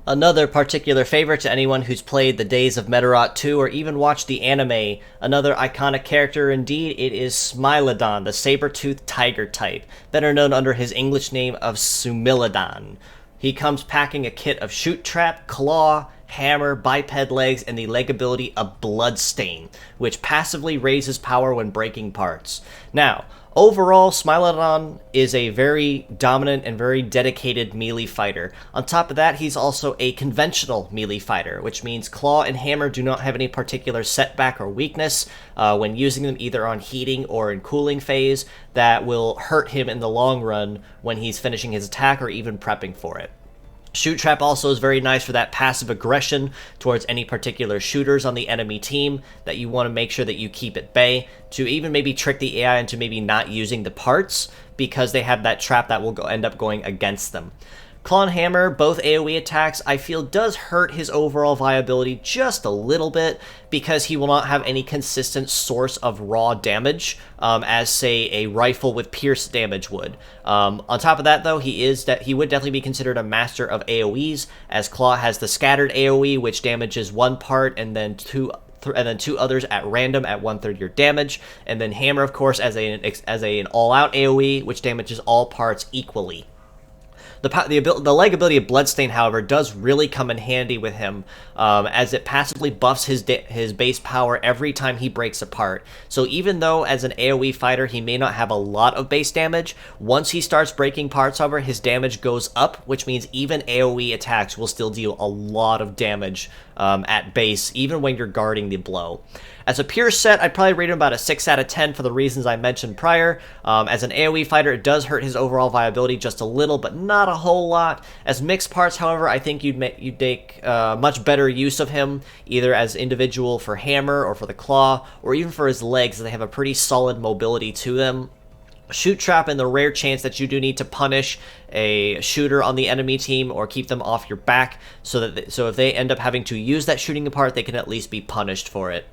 Another particular favorite to anyone who's played the Days of Medarot 2 or even watched the anime, another iconic character indeed, it is Smilodon the Sabretooth Tiger type, better known under his English name of Smilodon. He comes packing a kit of Shoot Trap, Claw, Hammer, Biped Legs, and the leg ability of Bloodstain, which passively raises power when breaking parts. Now, overall, Smilodon is a very dominant and very dedicated melee fighter. On top of that, he's also a conventional melee fighter, which means Claw and Hammer do not have any particular setback or weakness when using them either on heating or in cooling phase that will hurt him in the long run when he's finishing his attack or even prepping for it. Shoot Trap also is very nice for that passive aggression towards any particular shooters on the enemy team that you want to make sure that you keep at bay, to even maybe trick the AI into maybe not using the parts because they have that trap that will end up going against them. Claw and Hammer, both AoE attacks, I feel does hurt his overall viability just a little bit because he will not have any consistent source of raw damage as, say, a rifle with pierce damage would. On top of that, though, he would definitely be considered a master of AoEs, as Claw has the scattered AoE, which damages one part and then two others at random at 1/3 your damage, and then Hammer, of course, as an all-out AoE, which damages all parts equally. The leg ability of Bloodstain, however, does really come in handy with him, as it passively buffs his base power every time he breaks apart. So even though as an AoE fighter he may not have a lot of base damage, once he starts breaking parts, however, his damage goes up, which means even AoE attacks will still deal a lot of damage at base, even when you're guarding the blow. As a pure set, I'd probably rate him about a 6 out of 10 for the reasons I mentioned prior. As an AoE fighter, it does hurt his overall viability just a little, but not a whole lot. As mixed parts, however, I think you'd make much better use of him, either as individual for Hammer or for the Claw, or even for his legs, as they have a pretty solid mobility to them. Shoot Trap, in the rare chance that you do need to punish a shooter on the enemy team or keep them off your back, so if they end up having to use that shooting apart, they can at least be punished for it.